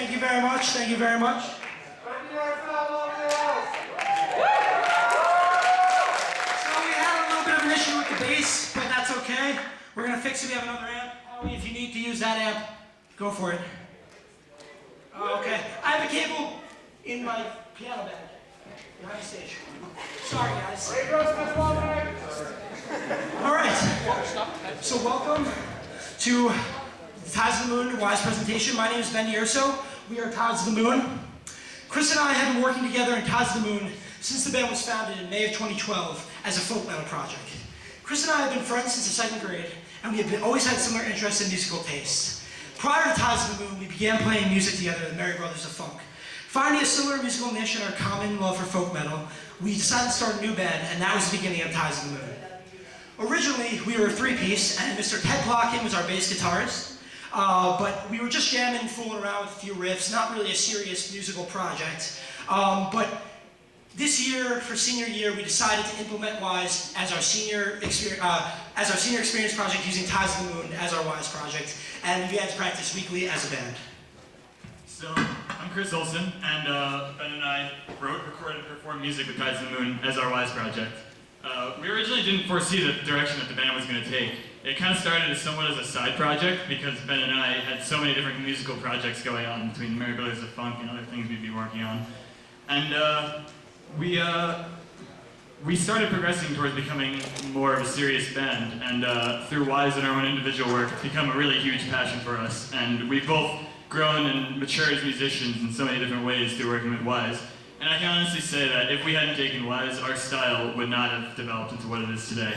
Thank you very much. Thank you very much. So we had a little bit of an issue with the bass, but that's okay. We're going to fix it. We have another amp. Howie, if you need to use that amp, go for it. Okay. I have a cable in my piano bag behind the stage. Sorry, guys. All right. So welcome to Ties of the Moon W.I.S.E presentation. My name is Ben Yerso. We are Ties of the Moon. Chris and I have been working together in Ties of the Moon since the band was founded in May of 2012 as a folk metal project. Chris and I have been friends since the 2nd grade, and we have always had similar interests in musical tastes. Prior to Ties of the Moon, we began playing music together, the Merry Brothers of Funk. Finding a similar musical niche in our common love for folk metal, we decided to start a new band, and that was the beginning of Ties of the Moon. Originally, we were a 3-piece, and Mr. Ted Plotkin was our bass guitarist. But we were just jamming, fooling around with a few riffs, not really a serious musical project. But this year, for senior year, we decided to implement W.I.S.E as our senior experience project, using Ties of the Moon as our W.I.S.E project, and we began to practice weekly as a band. So, I'm Chris Olson, and Ben and I wrote, recorded, and performed music with Ties of the Moon as our W.I.S.E project. We originally didn't foresee the direction that the band was going to take. It kind of started as somewhat as a side project because Ben and I had so many different musical projects going on between the Merry Brothers of Funk and other things we'd be working on. And we started progressing towards becoming more of a serious band, and through W.I.S.E and our own individual work, it's become a really huge passion for us. And we've both grown and matured as musicians in so many different ways through working with W.I.S.E. And I can honestly say that if we hadn't taken W.I.S.E, our style would not have developed into what it is today.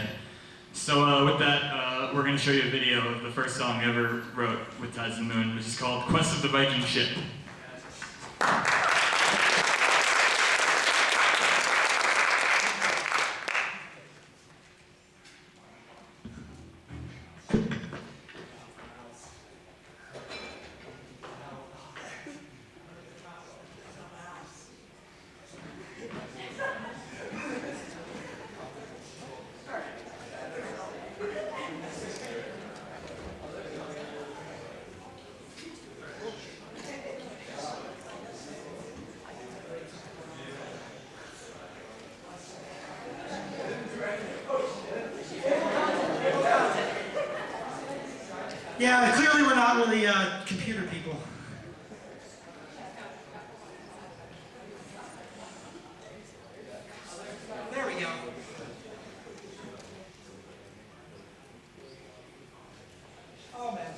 So with that, we're going to show you a video of the first song we ever wrote with Ties of the Moon, which is called Quest of the Viking Ship. Yeah, clearly we're not really computer people. There we go. Oh, man.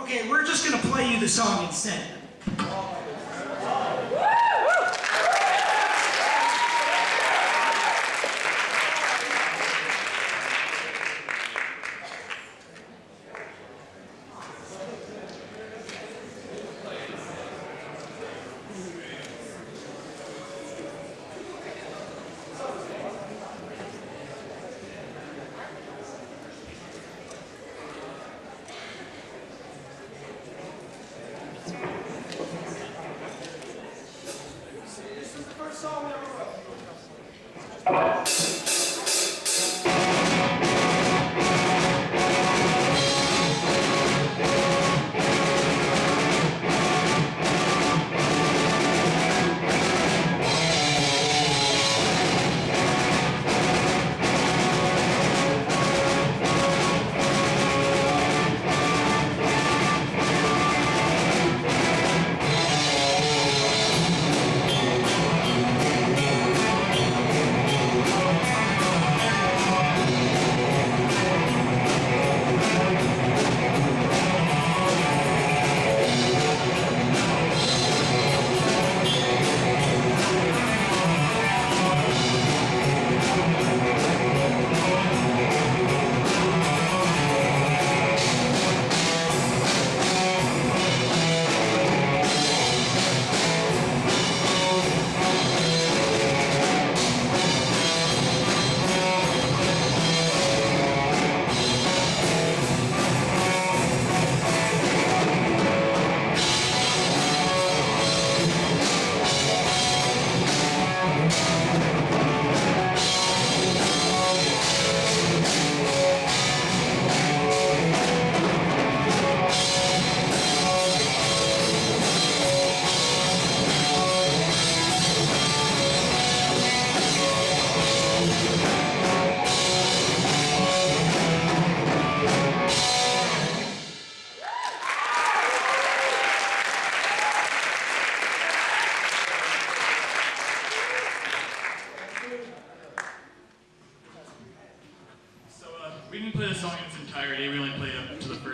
Okay, we're just going to play you the song instead.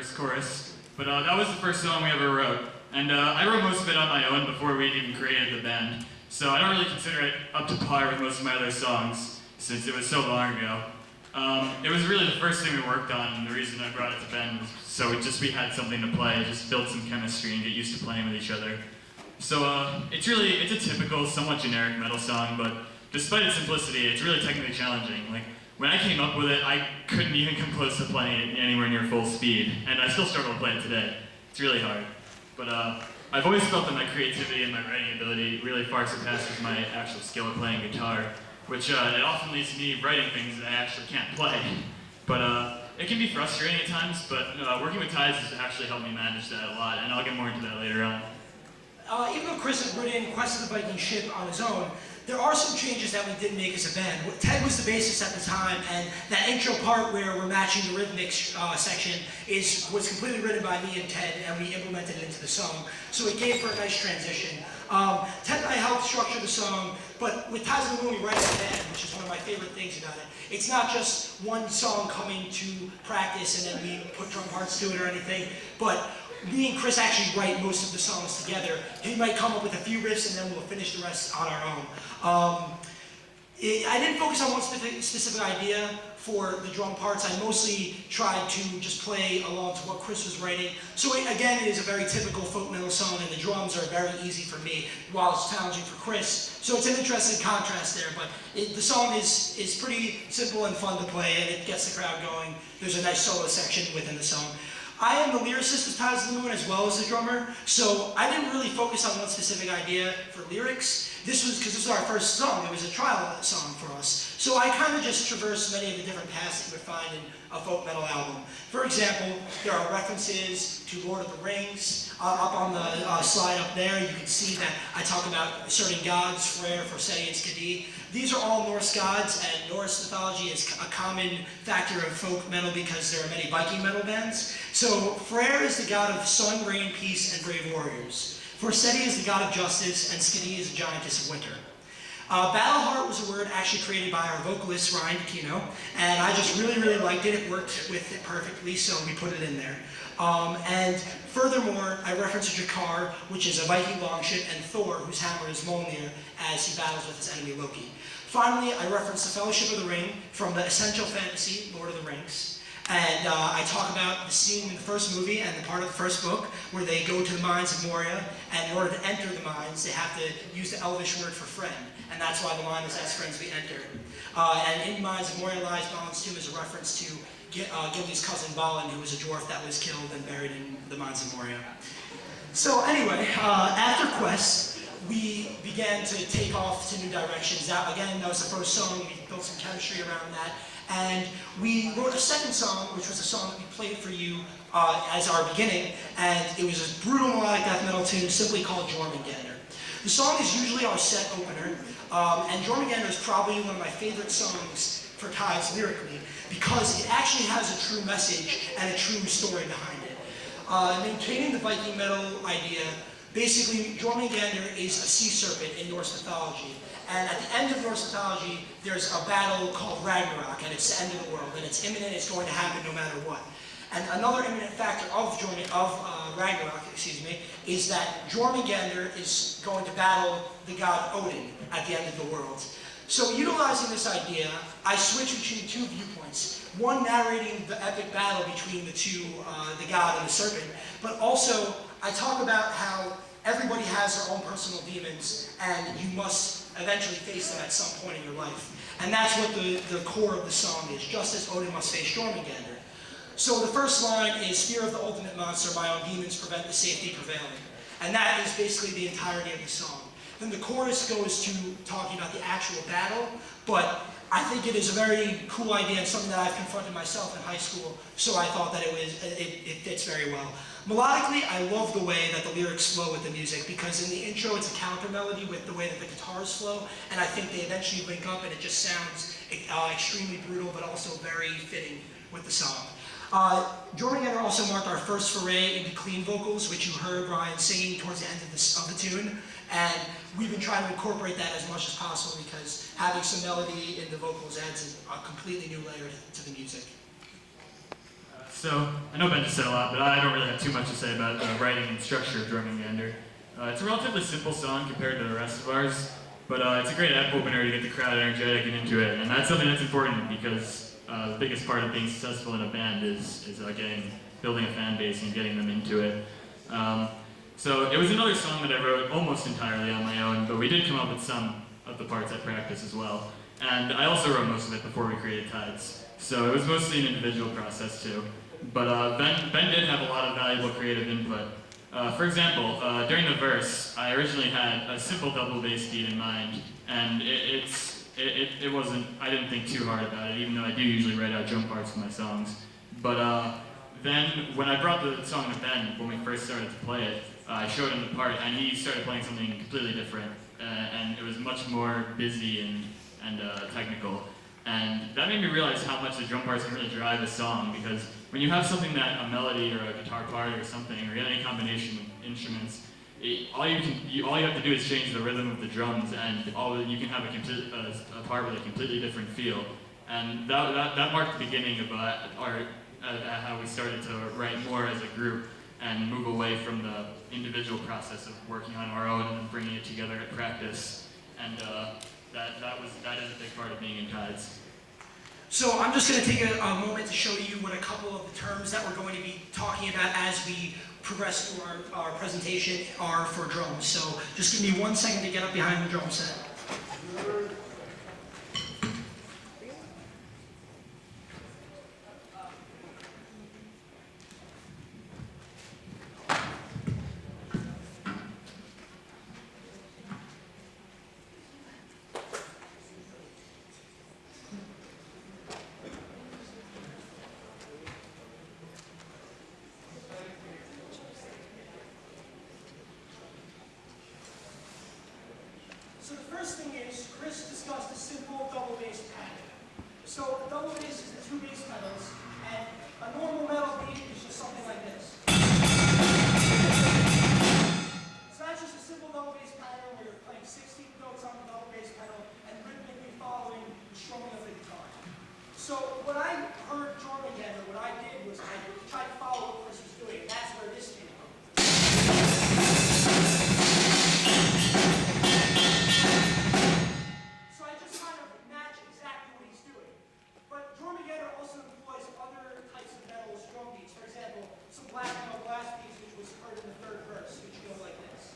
verse, chorus. But that was the first song we ever wrote. And I wrote most of it on my own before we'd even created the band. So I don't really consider it up to par with most of my other songs, since it was so long ago. It was really the first thing we worked on, and the reason I brought it to Ben was so we had something to play, just build some chemistry and get used to playing with each other. So it's a typical, somewhat generic metal song, but despite its simplicity, it's really technically challenging. Like, when I came up with it, I couldn't even come close to playing it anywhere near full speed, and I still struggle to play it today. It's really hard. But I've always felt that my creativity and my writing ability really far surpasses my actual skill at playing guitar, which it often leads to me writing things that I actually can't play. But it can be frustrating at times, but working with Tides has actually helped me manage that a lot, and I'll get more into that later on. Even though Chris had written Quest of the Viking Ship on his own, there are some changes that we did make as a band. Ted was the bassist at the time, and that intro part where we're matching the rhythmic section was completely written by me and Ted, and we implemented it into the song. So it gave for a nice transition. Ted and I helped structure the song, but with Tides of the Moon, we write it in band, which is one of my favorite things about it. It's not just one song coming to practice and then we put drum parts to it or anything, but me and Chris actually write most of the songs together. He might come up with a few riffs and then we'll finish the rest on our own. I didn't focus on one specific idea for the drum parts. I mostly tried to just play along to what Chris was writing. So again, it is a very typical folk metal song, and the drums are very easy for me, while it's challenging for Chris. So it's an interesting contrast there, but the song is pretty simple and fun to play, and it gets the crowd going. There's a nice solo section within the song. I am the lyricist of Tides of the Moon as well as the drummer, so I didn't really focus on one specific idea for lyrics. This was because this was our first song. It was a trial song for us. So I kind of just traversed many of the different paths that you would find in a folk metal album. For example, there are references to Lord of the Rings. Up on the slide up there, you can see that I talk about certain gods, Freyr, Forseti, and Skadi. These are all Norse gods, and Norse mythology is a common factor of folk metal because there are many Viking metal bands. So Freyr is the god of sun, rain, peace, and brave warriors. Forseti is the god of justice, and Skadi is the giantess of winter. Battleheart was a word actually created by our vocalist, Ryan Aquino, and I just really liked it. It worked with it perfectly, so we put it in there. And furthermore, I referenced Jakar, which is a Viking longship, and Thor, whose hammer is Mjolnir, as he battles with his enemy Loki. Finally, I referenced the Fellowship of the Ring from the essential fantasy, Lord of the Rings. And I talk about the scene in the first movie and the part of the first book where they go to the mines of Moria, and in order to enter the mines, they have to use the Elvish word for friend, and that's why the line is "As friends we enter." And in the mines of Moria lies Balin's tomb is a reference to Gilly's cousin Balin, who was a dwarf that was killed and buried in the mines of Moria. So anyway, after Quest, we began to take off to new directions. That was the first song. We built some chemistry around that. And we wrote a second song, which was a song that we played for you as our beginning, and it was a brutal melodic death metal tune simply called Jormungandr. The song is usually our set opener, and Jormungandr is probably one of my favorite songs for Tides lyrically, because it actually has a true message and a true story behind it. Maintaining the Viking metal idea, basically Jormungandr is a sea serpent in Norse mythology. And at the end of Norse mythology, there's a battle called Ragnarok, and it's the end of the world, and it's imminent, it's going to happen no matter what. And another imminent factor of Ragnarok, is that Jormungandr is going to battle the god Odin at the end of the world. So utilizing this idea, I switch between two viewpoints. One narrating the epic battle between the two, the god and the serpent, but also I talk about how everybody has their own personal demons, and you must eventually face them at some point in your life. And that's what the core of the song is, just as Odin must face Jormungandr. So the first line is, "Fear of the ultimate monster, my own demons prevent the safety prevailing." And that is basically the entirety of the song. Then the chorus goes to talking about the actual battle, but I think it is a very cool idea and something that I've confronted myself in high school, so I thought that it fits very well. Melodically, I love the way that the lyrics flow with the music, because in the intro it's a counter melody with the way that the guitars flow, and I think they eventually link up and it just sounds extremely brutal but also very fitting with the song. Jormungandr also marked our first foray into clean vocals, which you heard Ryan singing towards the end of the tune, and we've been trying to incorporate that as much as possible because having some melody in the vocals adds a completely new layer to the music. So, I know Ben just said a lot, but I don't really have too much to say about the writing and structure of Drumming Meander. It's a relatively simple song compared to the rest of ours, but it's a great opener to get the crowd energetic and into it, and that's something that's important because the biggest part of being successful in a band is building a fan base and getting them into it. So it was another song that I wrote almost entirely on my own, but we did come up with some of the parts at practice as well. And I also wrote most of it before we created Tides. So it was mostly an individual process too. But Ben did have a lot of valuable creative input. For example, during the verse, I originally had a simple double bass beat in mind, and it wasn't, I didn't think too hard about it, even though I do usually write out drum parts for my songs. But then when I brought the song to Ben, when we first started to play it, I showed him the part, and he started playing something completely different, and it was much more busy and technical. And that made me realize how much the drum parts can really drive a song, because when you have something that a melody or a guitar part or something, or any combination of instruments, all you have to do is change the rhythm of the drums, and you can have a part with a completely different feel. And that marked the beginning of how we started to write more as a group and move away from the individual process of working on our own and then bringing it together at practice. And that is a big part of being in Tides. So I'm just going to take a moment to show you what a couple of the terms that we're going to be talking about as we progress through our presentation are for drums. So just give me 1 second to get up behind the drum set. So the first thing is, Chris discussed a simple double bass pattern. So a double bass is the 2 bass pedals, and a normal metal beat is just something like this. So that's just a simple double bass pattern where you're playing 16 notes on the double bass pedal and rhythmically following the strumming of the guitar. So when I heard drumming again, what I did was I tried to follow what Chris was doing, and that's where this came from. So I just kind of match exactly what he's doing. But Drumming Meander also employs other types of metal drum beats. For example, some black metal blast beats, which was heard in the 3rd verse, which go like this.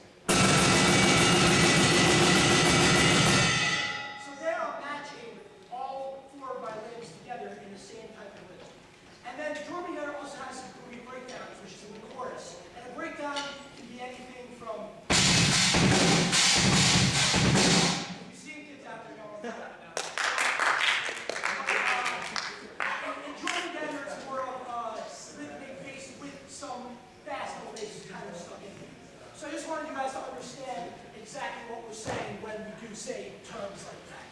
So there I'm matching all 4 violins together in the same type of rhythm. And then Drumming Meander also has some groovy breakdowns, which is in the chorus. And a breakdown can be anything from So I just wanted you guys to understand exactly what we're saying when we do say terms like that.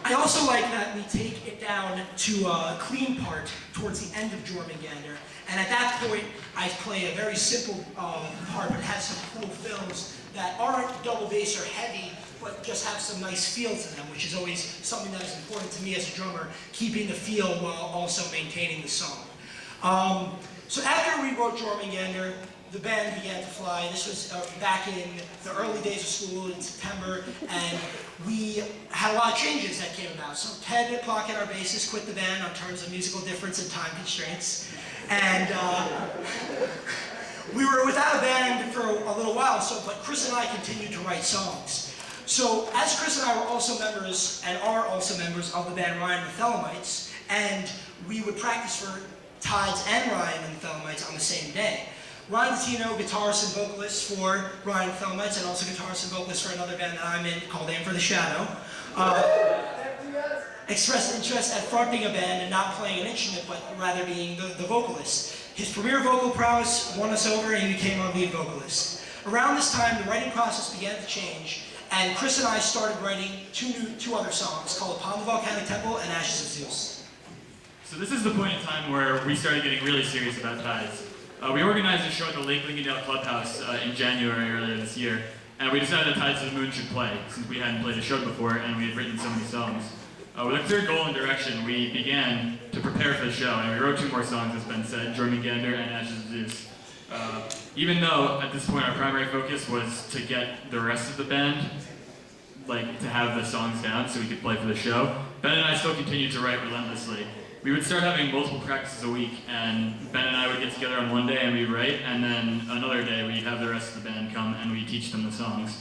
I also like that we take it down to a clean part towards the end of Drumming Meander, and at that point I play a very simple part, but it has some cool fills that aren't double bass or heavy, but just have some nice feel to them, which is always something that is important to me as a drummer, keeping the feel while also maintaining the song. So after we wrote Drumming Meander, the band began to fly. This was back in the early days of school in September, and we had a lot of changes that came about. So Ted Plockett, our bassist, quit the band on terms of musical difference and time constraints. And we were without a band for a little while, but Chris and I continued to write songs. So as Chris and I were also members, and are also members of the band Ryan and the Thelemites, and we would practice for Tides and Ryan and the Thelemites on the same day. Ryan Latino, guitarist and vocalist for Ryan and the Thelemites, and also guitarist and vocalist for another band that I'm in called Aim for the Shadow, expressed interest at fronting a band and not playing an instrument, but rather being the vocalist. His premier vocal prowess won us over, and he became our lead vocalist. Around this time, the writing process began to change, and Chris and I started writing two other songs called Upon the Volcanic Temple and Ashes of Zeus. So this is the point in time where we started getting really serious about Tides. We organized a show at the Lake Lincolndale Clubhouse in January earlier this year, and we decided that Tides of the Moon should play, since we hadn't played a show before and we had written so many songs. With a clear goal and direction, we began to prepare for the show, and we wrote 2 more songs, as Ben said, Jormungandr and Ashes of Zeus. Even though, at this point, our primary focus was to get the rest of the band, like, to have the songs down so we could play for the show, Ben and I still continued to write relentlessly. We would start having multiple practices a week, and Ben and I would get together on one day and we'd write, and then another day we'd have the rest of the band come and we'd teach them the songs.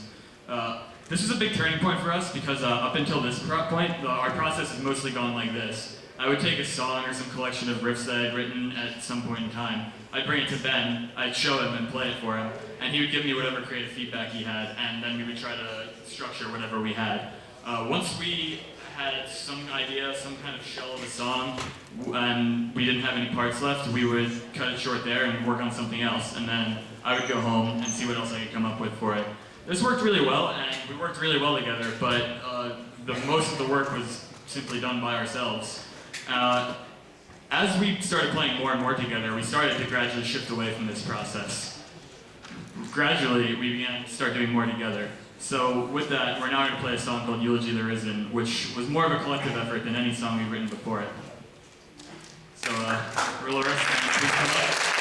This was a big turning point for us because up until this point, our process has mostly gone like this. I would take a song or some collection of riffs that I'd written at some point in time. I'd bring it to Ben, I'd show him and play it for him, and he would give me whatever creative feedback he had, and then we would try to structure whatever we had. Once we had some idea, some kind of shell of a song, and we didn't have any parts left, we would cut it short there and work on something else, and then I would go home and see what else I could come up with for it. This worked really well, and we worked really well together, but most of the work was simply done by ourselves. As we started playing more and more together, we started to gradually shift away from this process. Gradually, we began to start doing more together. So with that, we're now going to play a song called Eulogy of the Risen, which was more of a collective effort than any song we've written before it. So, real rest, please come up.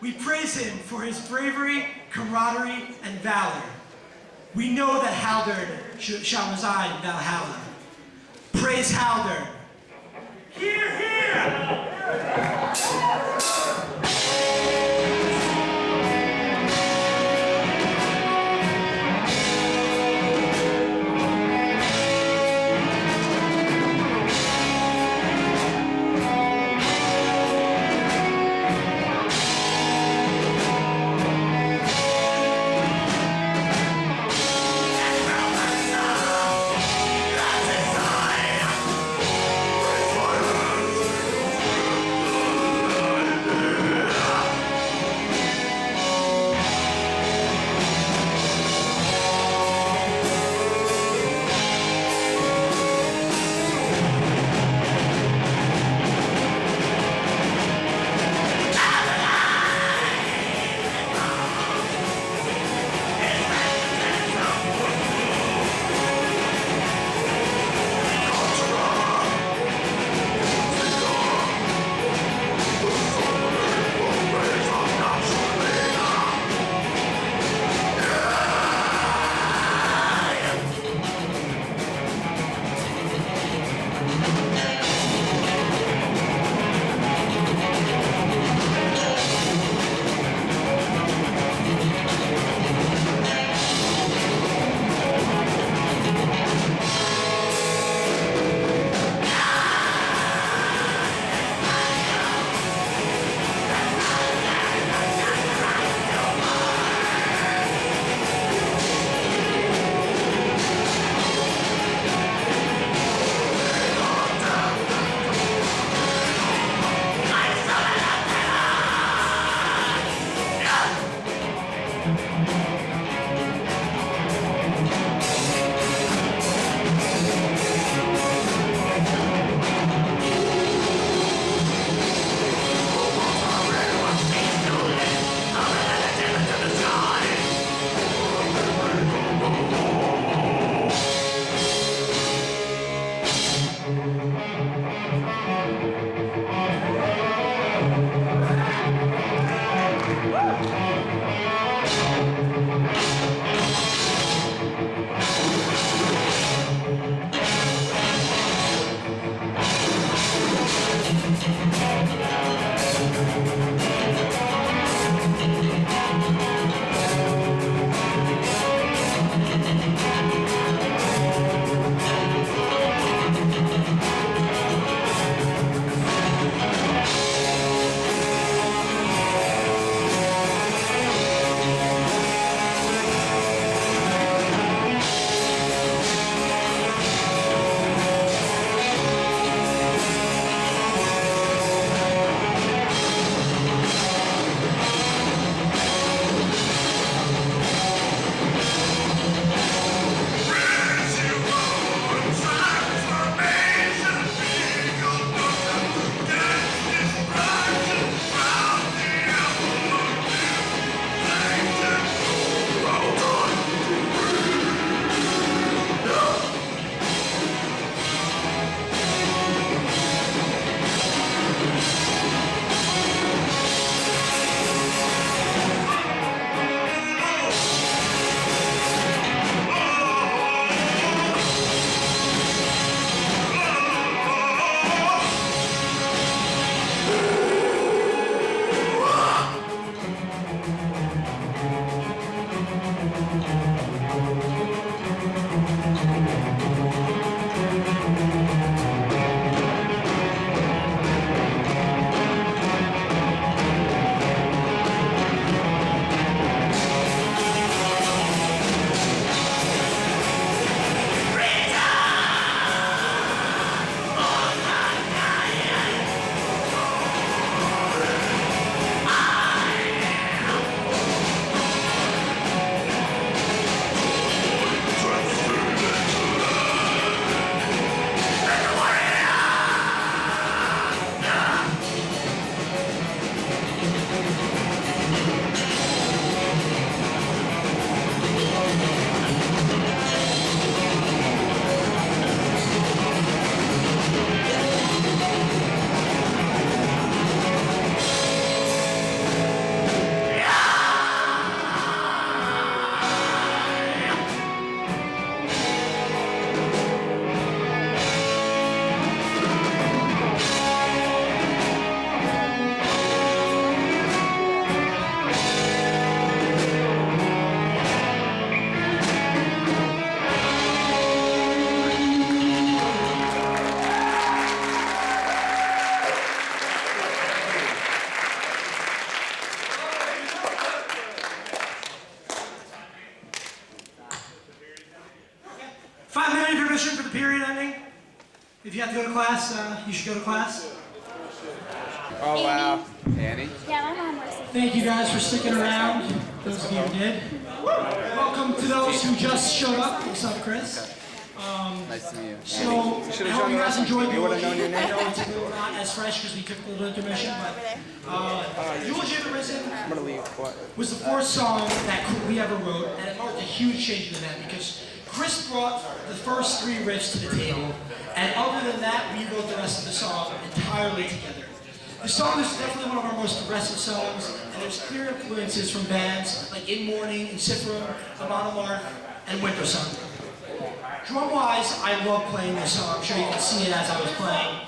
We praise him for his bravery, camaraderie, and valor. We know that Haldern shall reside in Valhalla. Praise Haldern. Hear, hear! you have to go to class, you should go to class. Oh, wow. Annie? Yeah, my mom works with Thank you guys for sticking around, those of you who did. Welcome to those who just showed up. What's up, Chris? Nice to meet you. So, Annie. You I should have hope joined you the guys wrestling enjoyed team. the You would have known your eulogy. I name. know it's a little not as fresh because we took a little intermission, but Eulogy of the Risen I'm going to leave. What? was the fourth song that we ever wrote, and it marked a huge change in the band because Chris brought the first three riffs to the table, and other than that, we wrote the rest of the song entirely together. The song is definitely one of our most progressive songs, and there's clear influences from bands like In Mourning, Incifrum, Monomarch, and Winter Sun. Drum-wise, I love playing this song. I'm sure you can see it as I was playing.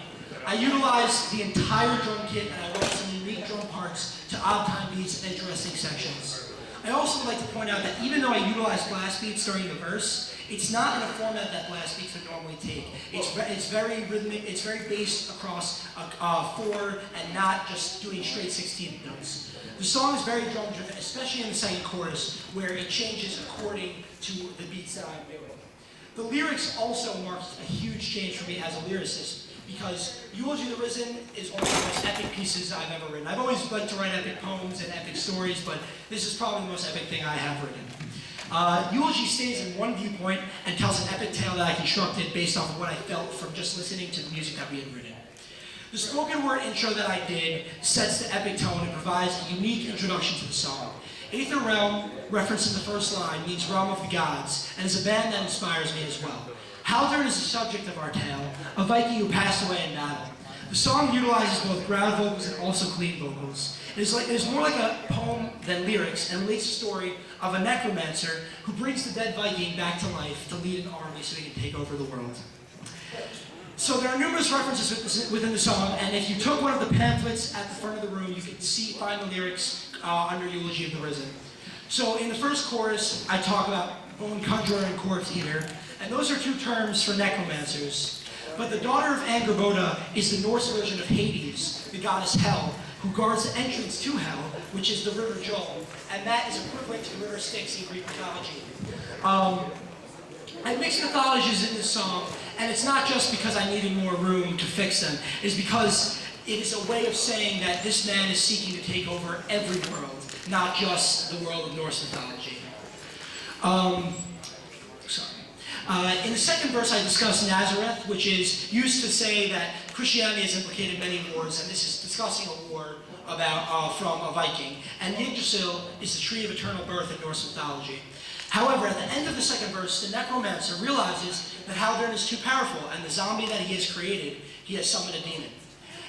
I utilized the entire drum kit, and I wrote some unique drum parts to odd time beats and interesting sections. I also would like to point out that even though I utilize blast beats during the verse, it's not in a format that blast beats would normally take. It's very rhythmic, it's very based across four and not just doing straight 16th notes. The song is very drum driven, especially in the second chorus, where it changes according to the beats that I'm doing. The lyrics also marked a huge change for me as a lyricist, because Eulogy of the Risen is one of the most epic pieces I've ever written. I've always liked to write epic poems and epic stories, but this is probably the most epic thing I have written. Eulogy stays in one viewpoint and tells an epic tale that I constructed based off of what I felt from just listening to the music that we had written. The spoken word intro that I did sets the epic tone and provides a unique introduction to the song. Aether Realm, referenced in the first line, means realm of the gods, and is a band that inspires me as well. Haldern is the subject of our tale, a Viking who passed away in battle. The song utilizes both ground vocals and also clean vocals. It is more like a poem than lyrics, and relates the story of a necromancer who brings the dead Viking back to life to lead an army so he can take over the world. So there are numerous references within the song, and if you took one of the pamphlets at the front of the room, you could find the lyrics under Eulogy of the Risen. So in the first chorus, I talk about bone conjurer and corpse eater, and those are two terms for necromancers. But the daughter of Angerboda is the Norse version of Hades, the goddess Hel, who guards the entrance to Hell, which is the river Joel, and that is equivalent to the river Styx in Greek mythology. I mix mythologies in this song, and it's not just because I needed more room to fix them. It's because it is a way of saying that this man is seeking to take over every world, not just the world of Norse mythology. In the second verse, I discuss Nazareth, which is used to say that Christianity has implicated many wars, and this is discussing a war from a Viking. And Yggdrasil is the tree of eternal birth in Norse mythology. However, at the end of the second verse, the necromancer realizes that Haldern is too powerful, and the zombie that he has created, he has summoned a demon.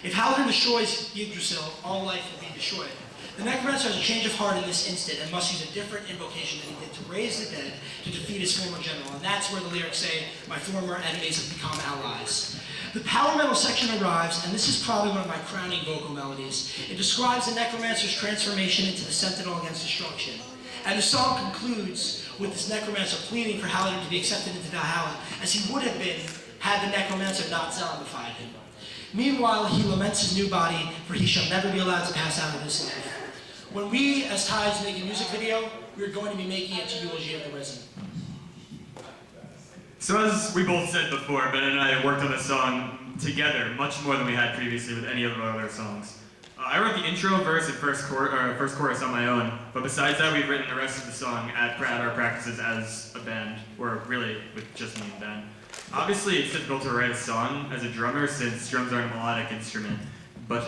If Haldern destroys Yggdrasil, all life will be destroyed. The necromancer has a change of heart in this instant and must use a different invocation than he did to raise the dead to defeat his former general. And that's where the lyrics say, "My former enemies have become allies." The power metal section arrives, and this is probably one of my crowning vocal melodies. It describes the necromancer's transformation into the sentinel against destruction. And the song concludes with this necromancer pleading for Haldern to be accepted into Valhalla, as he would have been had the necromancer not zombified him. Meanwhile, he laments his new body, for he shall never be allowed to pass out of this life. When we, as Tides, make a music video, we're going to be making it to Eulogy of the Risen. So as we both said before, Ben and I worked on this song together much more than we had previously with any of our other songs. I wrote the intro, verse, and first chorus on my own, but besides that, we've written the rest of the song at our practices as a band, or really with just me and Ben. Obviously, it's difficult to write a song as a drummer since drums are a melodic instrument, but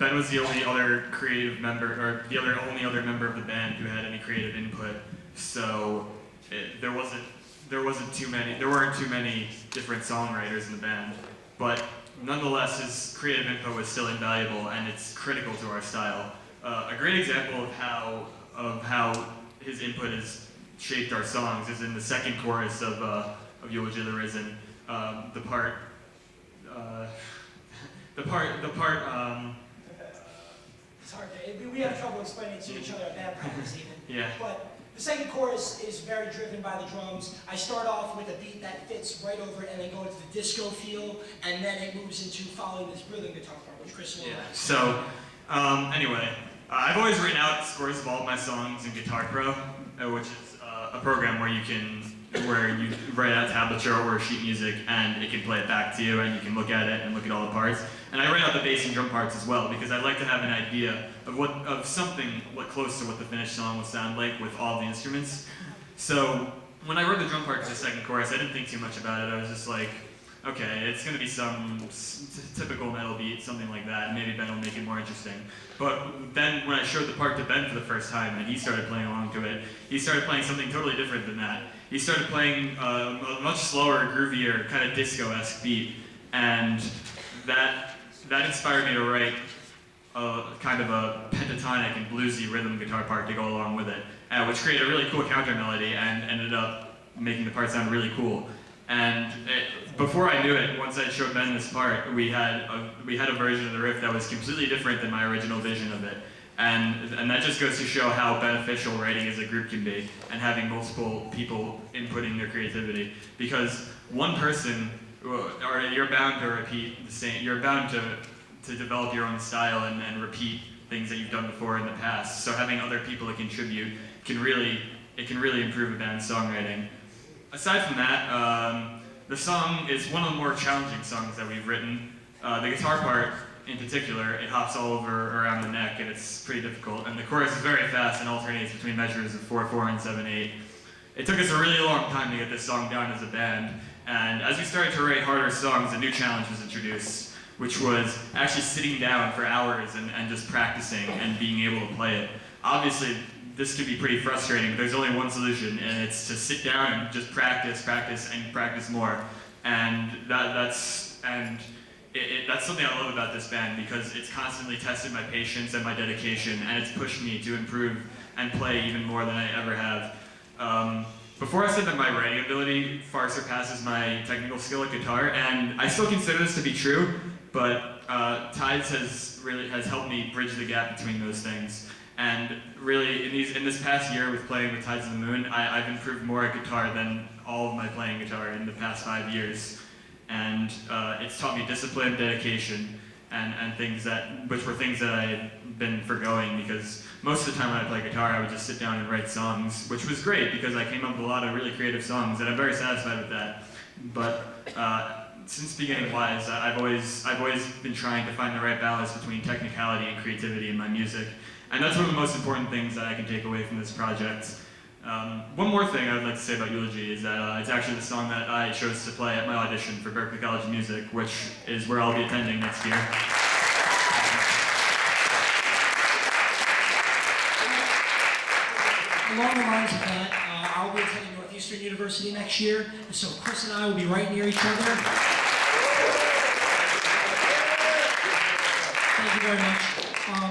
Ben was the only other creative member, or the only other member of the band who had any creative input, so there weren't too many different songwriters in the band, but nonetheless, his creative input was still invaluable, and it's critical to our style. A great example of how his input has shaped our songs is in the second chorus of Eulogy of the Risen. The part. It's hard to, we have trouble explaining it to each other at band practice even. Yeah. But the second chorus is very driven by the drums. I start off with a beat that fits right over it and then go into the disco feel, and then it moves into following this rhythm guitar part, which Chris will. Yeah. So, anyway, I've always written out scores of all of my songs in Guitar Pro, which is a program where you can where you write out tablature or sheet music and it can play it back to you and you can look at it and look at all the parts. And I write out the bass and drum parts as well because I like to have an idea of something close to what the finished song will sound like with all the instruments. So when I wrote the drum part for the second chorus, I didn't think too much about it. I was just like, okay, it's going to be some typical metal beat, something like that, and maybe Ben will make it more interesting. But then when I showed the part to Ben for the first time and he started playing along to it, he started playing something totally different than that. He started playing a much slower, groovier, kind of disco-esque beat, and that inspired me to write kind of a pentatonic and bluesy rhythm guitar part to go along with it, which created a really cool counter melody and ended up making the part sound really cool. And before I knew it, once I showed Ben this part, we had a version of the riff that was completely different than my original vision of it. And that just goes to show how beneficial writing as a group can be, and having multiple people inputting their creativity. Because one person, or you're bound to repeat the same, you're bound to develop your own style and repeat things that you've done before in the past. So having other people that contribute can really improve a band's songwriting. Aside from that, the song is one of the more challenging songs that we've written. The guitar part, in particular, it hops all over around the neck and it's pretty difficult. And the chorus is very fast and alternates between measures of 4/4 and 7/8. It took us a really long time to get this song down as a band. And as we started to write harder songs, a new challenge was introduced, which was actually sitting down for hours and just practicing and being able to play it. Obviously, this could be pretty frustrating, but there's only one solution, and it's to sit down and just practice, and practice more. And that's something I love about this band, because it's constantly tested my patience and my dedication, and it's pushed me to improve and play even more than I ever have. Before I said that my writing ability far surpasses my technical skill at guitar, and I still consider this to be true, but Tides has helped me bridge the gap between those things. And really, in this past year with playing with Tides of the Moon, I've improved more at guitar than all of my playing guitar in the past 5 years. And it's taught me discipline, dedication, and things which were things that I had been forgoing, because most of the time when I play guitar, I would just sit down and write songs, which was great because I came up with a lot of really creative songs, and I'm very satisfied with that. But since beginning W.I.S.E, I've always been trying to find the right balance between technicality and creativity in my music. And that's one of the most important things that I can take away from this project. One more thing I would like to say about Eulogy is that it's actually the song that I chose to play at my audition for Berklee College of Music, which is where I'll be attending next year. Along the lines of that, I'll be attending Northeastern University next year, and so Chris and I will be right near each other. Thank you very much.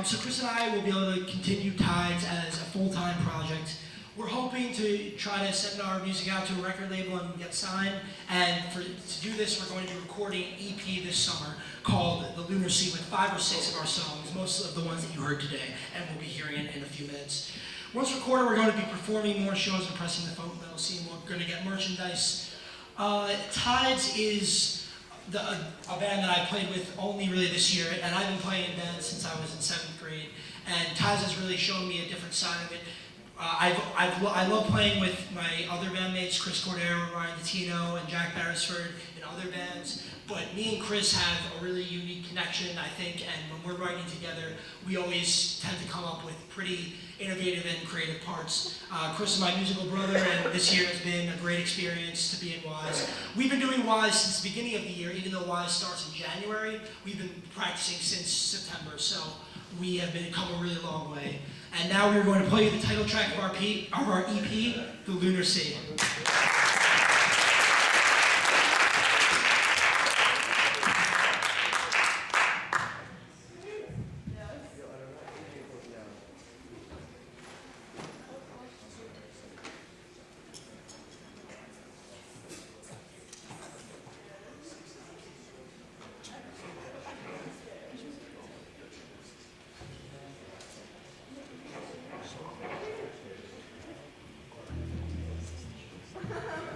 So Chris and I will be able to continue Tides as a full-time project. We're hoping to try to send our music out to a record label and get signed. And to do this, we're going to be recording an EP this summer called The Lunar Sea with 5 or 6 of our songs, most of the ones that you heard today, and we'll be hearing it in a few minutes. Once recorded, we're going to be performing more shows and pressing the folk metal scene. We're going to get merchandise. Tides is a band that I played with only really this year, and I've been playing in bands since I was in 7th grade. And Tides has really shown me a different side of it. I love playing with my other bandmates, Chris Cordero, Ryan Dottino, and Jack Beresford in other bands. But me and Chris have a really unique connection, I think, and when we're writing together, we always tend to come up with pretty innovative and creative parts. Chris is my musical brother, and this year has been a great experience to be in W.I.S.E. We've been doing W.I.S.E. since the beginning of the year, even though W.I.S.E. starts in January. We've been practicing since September, so we have come a really long way. And now we're going to play you the title track of our EP, The Lunar Sea. Ha ha ha.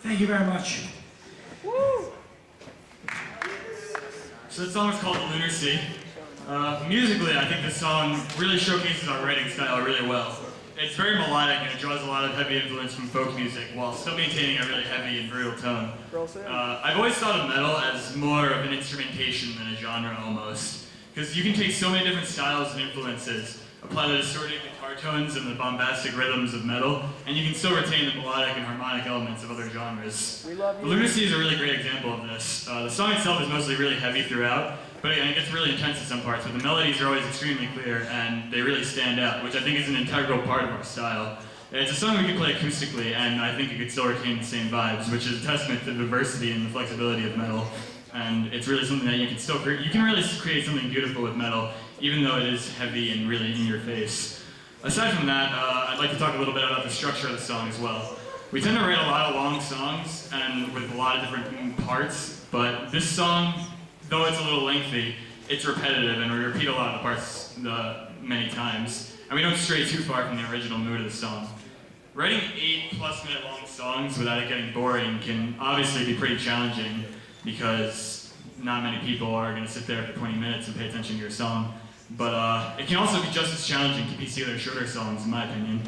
Thank you very much. So that song is called The Lunar Sea. Musically, I think this song really showcases our writing style really well. It's very melodic and it draws a lot of heavy influence from folk music while still maintaining a really heavy and brutal tone. I've always thought of metal as more of an instrumentation than a genre almost, because you can take so many different styles and influences, apply the distorted guitar tones and the bombastic rhythms of metal, and you can still retain the melodic and harmonic elements of other genres. The Lunar Sea is a really great example of this. The song itself is mostly really heavy throughout, but it gets really intense in some parts, but the melodies are always extremely clear and they really stand out, which I think is an integral part of our style. It's a song we can play acoustically, and I think it could still retain the same vibes, which is a testament to the diversity and the flexibility of metal. And it's really something that you can still create. You can really create something beautiful with metal, even though it is heavy and really in your face. Aside from that, I'd like to talk a little bit about the structure of the song as well. We tend to write a lot of long songs and with a lot of different parts, but this song, though it's a little lengthy, it's repetitive and we repeat a lot of the parts many times, and we don't stray too far from the original mood of the song. Writing 8+ minute long songs without it getting boring can obviously be pretty challenging because not many people are going to sit there for 20 minutes and pay attention to your song. But it can also be just as challenging to piece together shorter songs, in my opinion.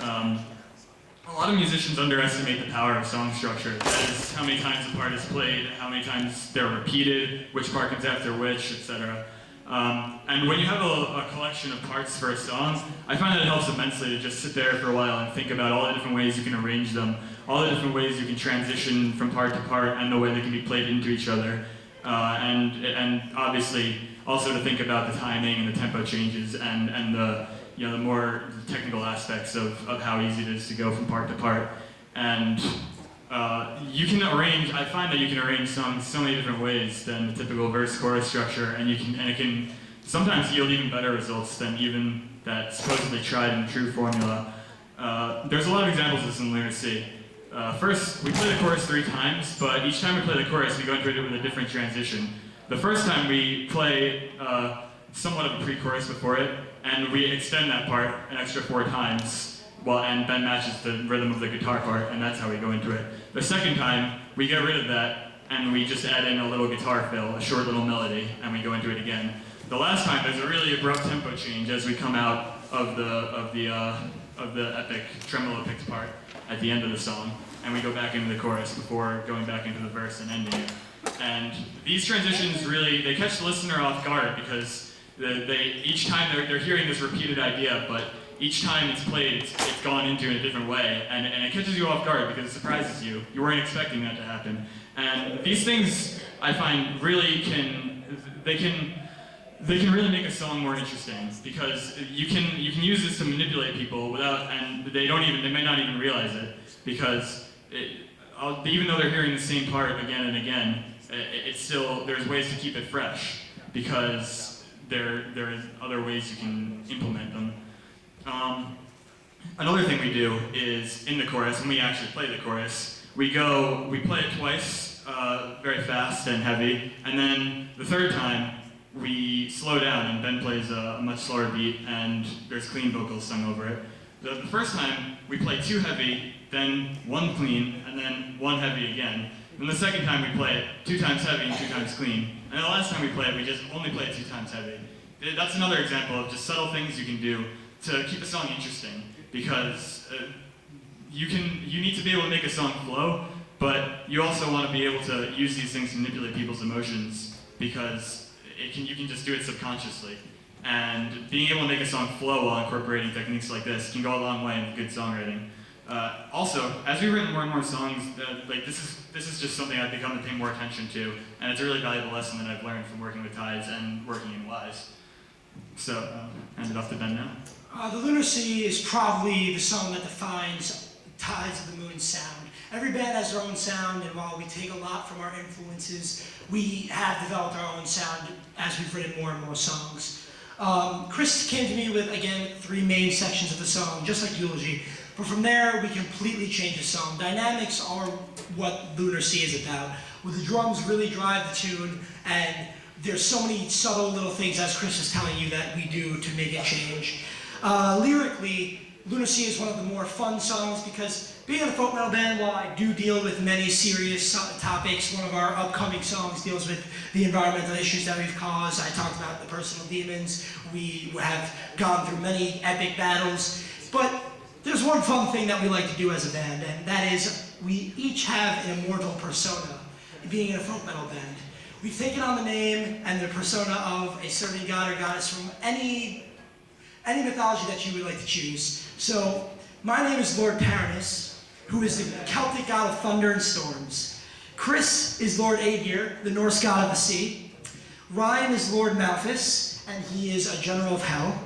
A lot of musicians underestimate the power of song structure. That is, how many times a part is played, how many times they're repeated, which part comes after which, etc. And when you have a collection of parts for a song, I find that it helps immensely to just sit there for a while and think about all the different ways you can arrange them, all the different ways you can transition from part to part, and the way they can be played into each other. And obviously, also to think about the timing and the tempo changes and the the more technical aspects of how easy it is to go from part to part. And you can arrange, I find that you can arrange songs so many different ways than the typical verse-chorus structure, and it can sometimes yield even better results than even that supposedly tried and true formula. There's a lot of examples of this in Lunar Sea. First, we play the chorus 3 times, but each time we play the chorus, we go into it with a different transition. The first time we play somewhat of a pre-chorus before it, and we extend that part an extra 4 times, and Ben matches the rhythm of the guitar part, and that's how we go into it. The second time, we get rid of that, and we just add in a little guitar fill, a short little melody, and we go into it again. The last time, there's a really abrupt tempo change as we come out of the epic tremolo-picked part at the end of the song, and we go back into the chorus before going back into the verse and ending it. And these transitions really, they catch the listener off guard because each time they're hearing this repeated idea, but each time it's played, it's gone into in a different way, and it catches you off guard because it surprises you. You weren't expecting that to happen. And these things, I find, really can really make a song more interesting because you can use this to manipulate people and they may not even realize it because even though they're hearing the same part again and again, there's ways to keep it fresh because there is other ways you can implement them. Another thing we do is in the chorus, when we actually play the chorus, we play it twice, very fast and heavy, and then the third time we slow down and Ben plays a much slower beat and there's clean vocals sung over it. The first time we play 2 heavy, then 1 clean, and then 1 heavy again. And the second time we play it 2 times heavy and 2 times clean. And the last time we play it, we just only play it 2 times heavy. That's another example of just subtle things you can do to keep a song interesting, because you need to be able to make a song flow, but you also want to be able to use these things to manipulate people's emotions, because you can just do it subconsciously. And being able to make a song flow while incorporating techniques like this can go a long way in good songwriting. Also, as we've written more and more songs, this is just something I've become to pay more attention to, and it's a really valuable lesson that I've learned from working with Tides and working in W.I.S.E. So, hand it off to Ben now. The Lunar Sea is probably the song that defines Tides of the Moon sound. Every band has their own sound, and while we take a lot from our influences, we have developed our own sound as we've written more and more songs. Chris came to me with, again, 3 main sections of the song, just like Eulogy. But from there, we completely change the song. Dynamics are what Lunar Sea is about, where the drums really drive the tune, and there's so many subtle little things, as Chris is telling you, that we do to make it change. Lyrically, Lunacy is one of the more fun songs because being in a folk metal band, while I do deal with many serious topics, one of our upcoming songs deals with the environmental issues that we've caused. I talked about the personal demons. We have gone through many epic battles. But there's one fun thing that we like to do as a band, and that is we each have an immortal persona, being in a folk metal band. We've taken on the name and the persona of a certain god or goddess from any mythology that you would like to choose. So, my name is Lord Paranus, who is the Celtic god of thunder and storms. Chris is Lord Aegir, the Norse god of the sea. Ryan is Lord Malphus, and he is a general of hell.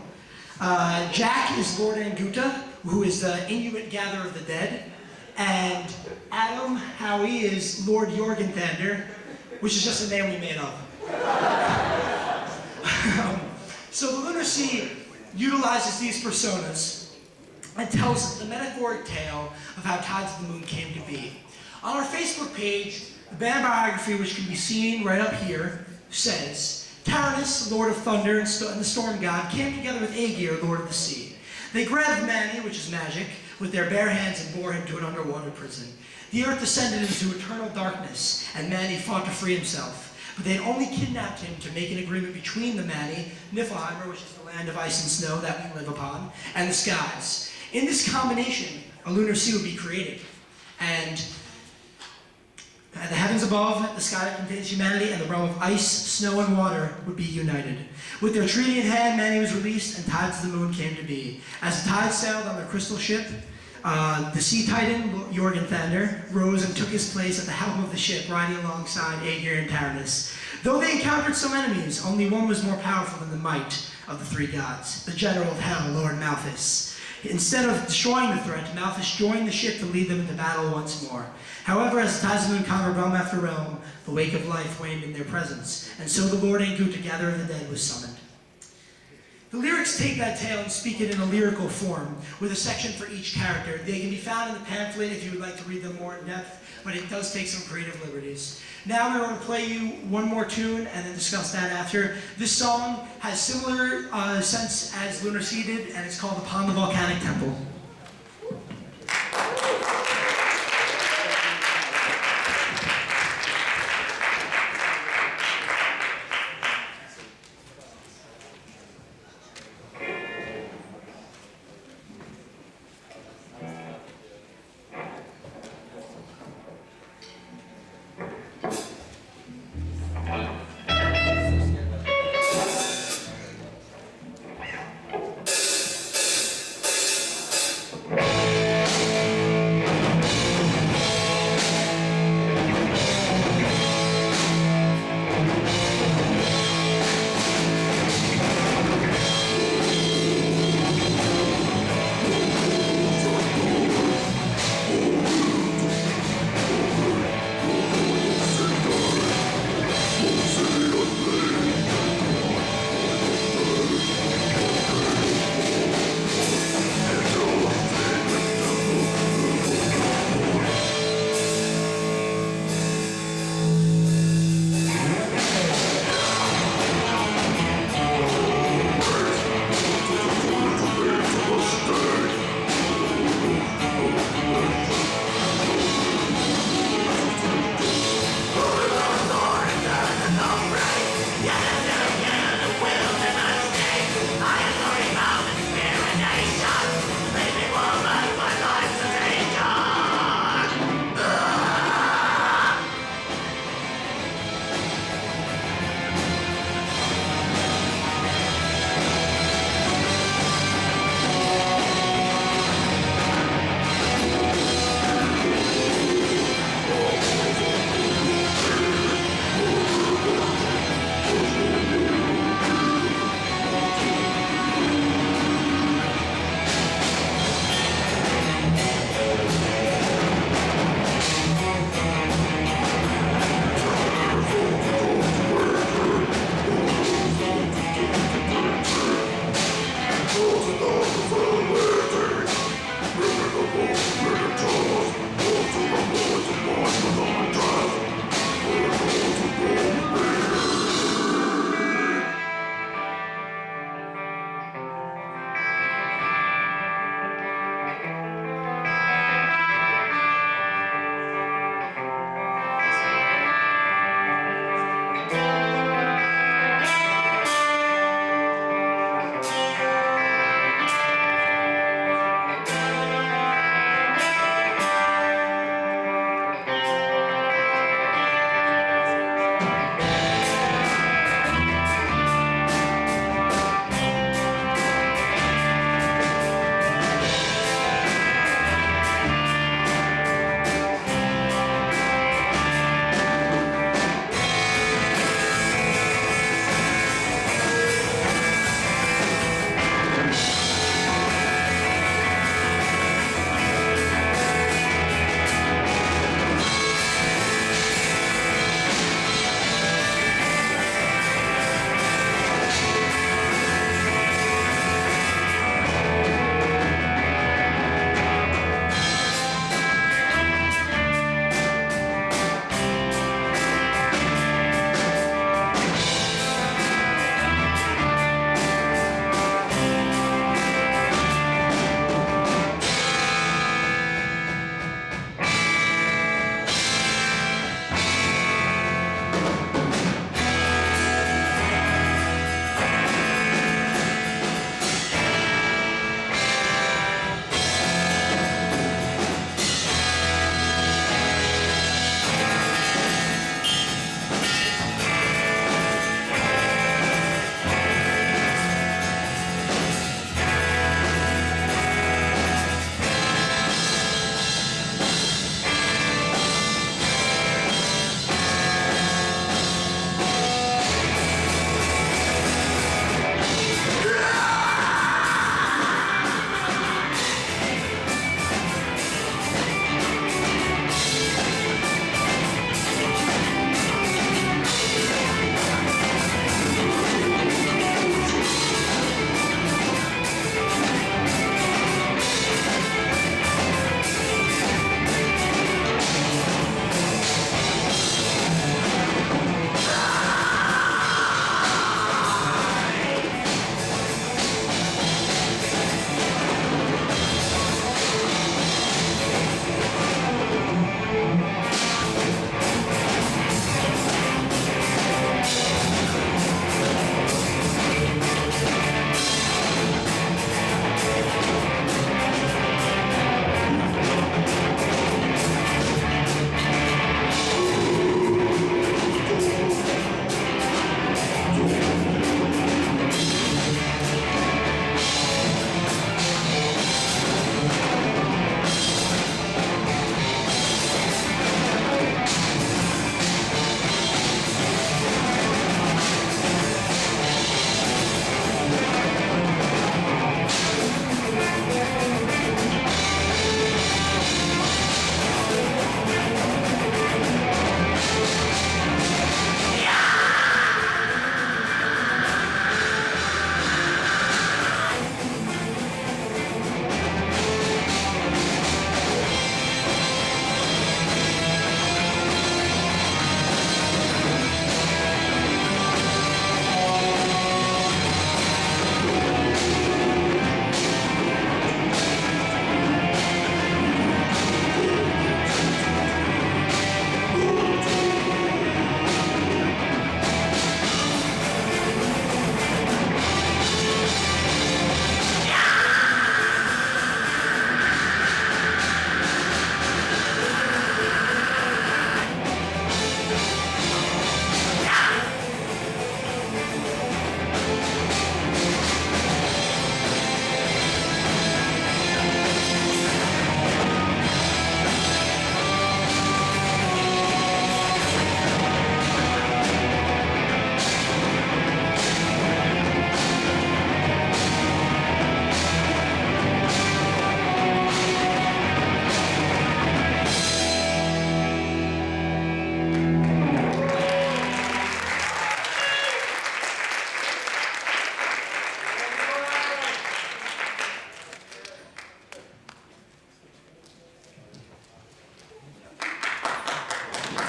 Jack is Lord Anguta, who is the Inuit gatherer of the dead. And Adam Howie is Lord Jorgenthander, which is just a name we made up. So the Lunacy utilizes these personas and tells the metaphoric tale of how Tides of the Moon came to be. On our Facebook page, the band biography, which can be seen right up here, says, Taranis, Lord of Thunder and the Storm God, came together with Aegir, Lord of the Sea. They grabbed Mani, which is magic, with their bare hands and bore him to an underwater prison. The earth descended into eternal darkness, and Mani fought to free himself. But they had only kidnapped him to make an agreement between the Mani, Niflheimer, which is the land of ice and snow that we live upon, and the skies. In this combination, a lunar sea would be created. And the heavens above, the sky that contains humanity, and the realm of ice, snow, and water would be united. With their treaty in hand, Mani was released, and Tides of the Moon came to be. As the tides sailed on their crystal ship, the sea titan, Jorgenthander, rose and took his place at the helm of the ship, riding alongside Aegir and Taranis. Though they encountered some enemies, only one was more powerful than the might of the three gods, the general of hell, Lord Malphus. Instead of destroying the threat, Malphus joined the ship to lead them into battle once more. However, as the Tides of the Moon conquered realm after realm, the wake of life waned in their presence, and so the Lord Anguta, gatherer of the dead, was summoned. The lyrics take that tale and speak it in a lyrical form, with a section for each character. They can be found in the pamphlet if you would like to read them more in depth, but it does take some creative liberties. Now we're going to play you one more tune and then discuss that after. This song has similar sense as Lunacy did, and it's called Upon the Volcanic Temple.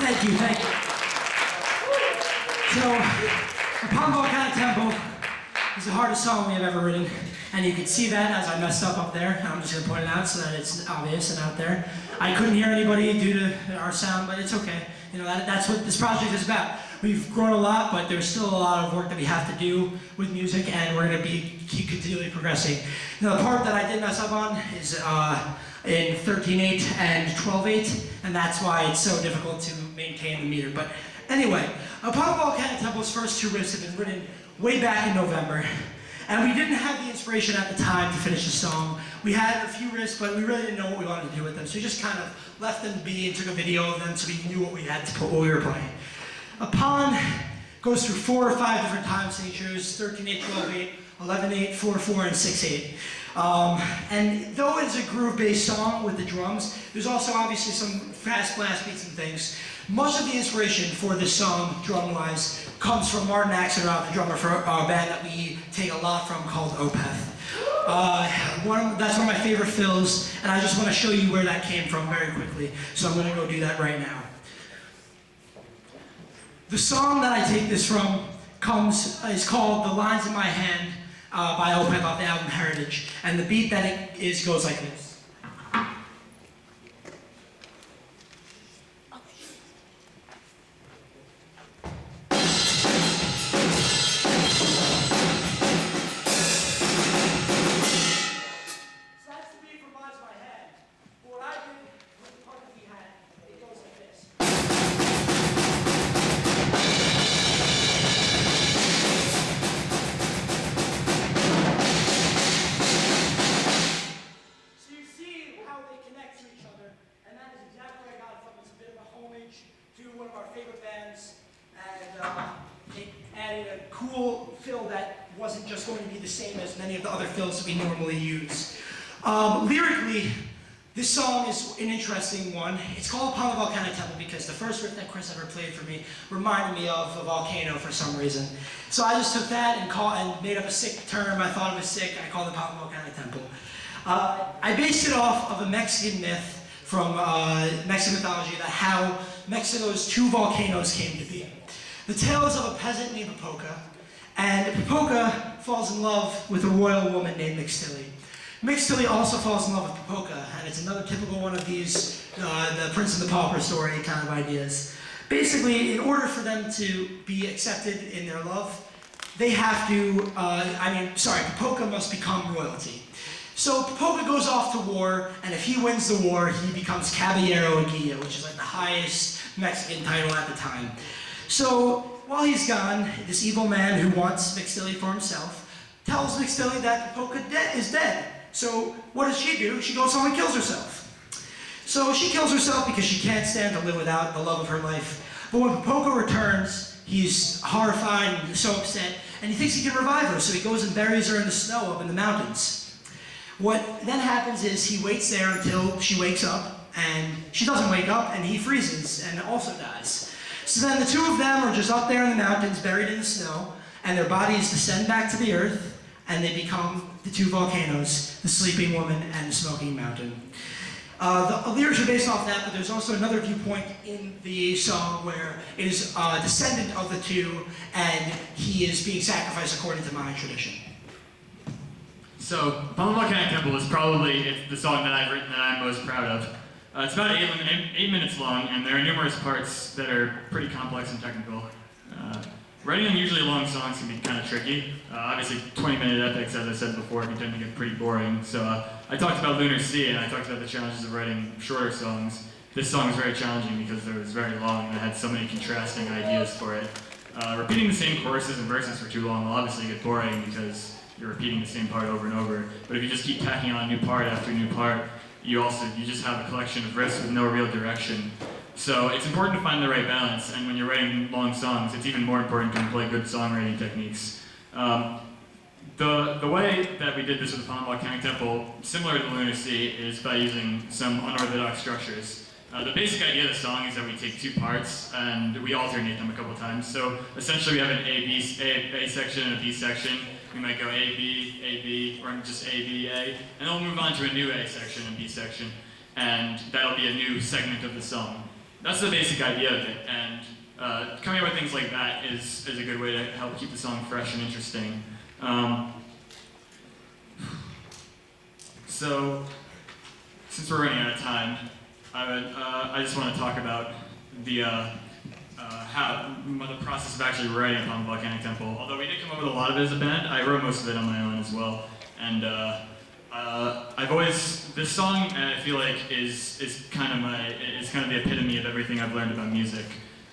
Thank you, thank you. So, Upon Volcanic Temple is the hardest song we have ever written, and you can see that as I messed up there. I'm just going to point it out so that it's obvious and out there. I couldn't hear anybody due to our sound, but it's okay. You know, that's what this project is about. We've grown a lot, but there's still a lot of work that we have to do with music, and we're going to keep continually progressing. Now, the part that I did mess up on is in 13/8 and 12/8, and that's why it's so difficult to maintain the meter. But anyway, Upon Volcanic Temple's first two riffs have been written way back in November, and we didn't have the inspiration at the time to finish the song. We had a few riffs, but we really didn't know what we wanted to do with them, so we just kind of left them be and took a video of them so we knew what we had to put while we were playing. Upon goes through 4 or 5 different time signatures: 13/8, 12/8, 11/8, 4/4, and 6/8. And though it's a groove-based song with the drums, there's also obviously some fast blast beats and things. Much of the inspiration for this song, drum-wise, comes from Martin Axelrod, the drummer for a band that we take a lot from called W.I.S.E. That's one of my favorite fills, and I just want to show you where that came from very quickly. So I'm going to go do that right now. The song that I take this from is called "The Lines in My Hand" by W.I.S.E. off the album Heritage, and the beat that it is goes like this. One of our favorite bands, and it added a cool fill that wasn't just going to be the same as many of the other fills that we normally use. Lyrically, this song is an interesting one. It's called Upon the Volcanic Temple because the first riff that Chris ever played for me reminded me of a volcano for some reason. So I just took that and made up a sick term. I thought it was sick. I called it Upon the Volcanic Temple. I based it off of a Mexican myth from Mexican mythology about how Mexico's 2 volcanoes came to be. The tale is of a peasant named Popoca, and Popoca falls in love with a royal woman named Mixtilly. Mixtilly also falls in love with Popoca, and it's another typical one of these, the Prince and the Pauper story kind of ideas. Basically, in order for them to be accepted in their love, they have to, Popoca must become royalty. So Popoca goes off to war, and if he wins the war, he becomes Caballero Aguila, which is like the highest Mexican title at the time. So while he's gone, this evil man who wants Mixtilly for himself tells Mixtilly that Popoca is dead. So what does she do? She goes home and kills herself. So she kills herself because she can't stand to live without the love of her life. But when Popoca returns, he's horrified and so upset, and he thinks he can revive her, so he goes and buries her in the snow up in the mountains. What then happens is he waits there until she wakes up, and she doesn't wake up, and he freezes and also dies. So then the 2 of them are just up there in the mountains, buried in the snow, and their bodies descend back to the earth, and they become the 2 volcanoes, the Sleeping Woman and the Smoking Mountain. The lyrics are based off that, but there's also another viewpoint in the song where it is a descendant of the 2, and he is being sacrificed according to Mayan tradition. So, Upon the Volcanic Temple is probably the song that I've written that I'm most proud of. It's about 8 minutes long, and there are numerous parts that are pretty complex and technical. Writing unusually long songs can be kind of tricky. Obviously, 20-minute epics, as I said before, can tend to get pretty boring. So I talked about W.I.S.E, and I talked about the challenges of writing shorter songs. This song was very challenging because it was very long, and I had so many contrasting ideas for it. Repeating the same choruses and verses for too long will obviously get boring because you're repeating the same part over and over. But if you just keep tacking on new part after new part, you just have a collection of riffs with no real direction. So it's important to find the right balance, and when you're writing long songs, it's even more important to employ good songwriting techniques. The way that we did this with the Upon the Volcanic Temple, similar to W.I.S.E, is by using some unorthodox structures. The basic idea of the song is that we take 2 parts and we alternate them a couple times. So essentially we have an A section and a B section. We might go A, B, or just A, B, A, and then we'll move on to a new A section and B section, and that'll be a new segment of the song. that's the basic idea of it. And coming up with things like that is a good way to help keep the song fresh and interesting. So, since we're running out of time, I just want to talk about the process of actually writing upon the Volcanic Temple. Although we did come up with a lot of it as a band, I wrote most of it on my own as well. And this song I feel like is kind of the epitome of everything I've learned about music.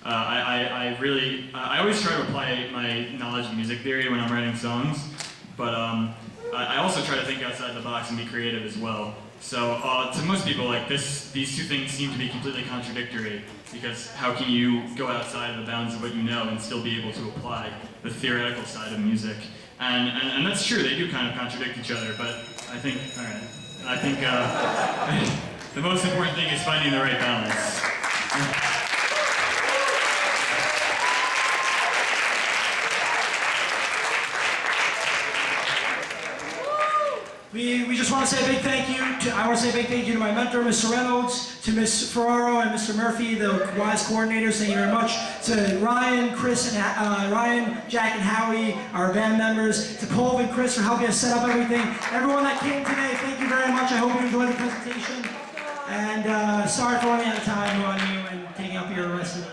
I always try to apply my knowledge of music theory when I'm writing songs, but I also try to think outside the box and be creative as well. So to most people, like these two things seem to be completely contradictory, because how can you go outside of the bounds of what you know and still be able to apply the theoretical side of music? And that's true, they do kind of contradict each other, but I think the most important thing is finding the right balance. We just want to say a big thank you I want to say a big thank you to my mentor, Mr. Reynolds, to Ms. Ferraro and Mr. Murphy, the W.I.S.E coordinators. Thank you very much. To Ryan, Chris, and Ryan, Jack, and Howie, our band members. To Cole and Chris for helping us set up everything. Everyone that came today, thank you very much. I hope you enjoyed the presentation. And sorry for running out of time on you and taking up your rest of the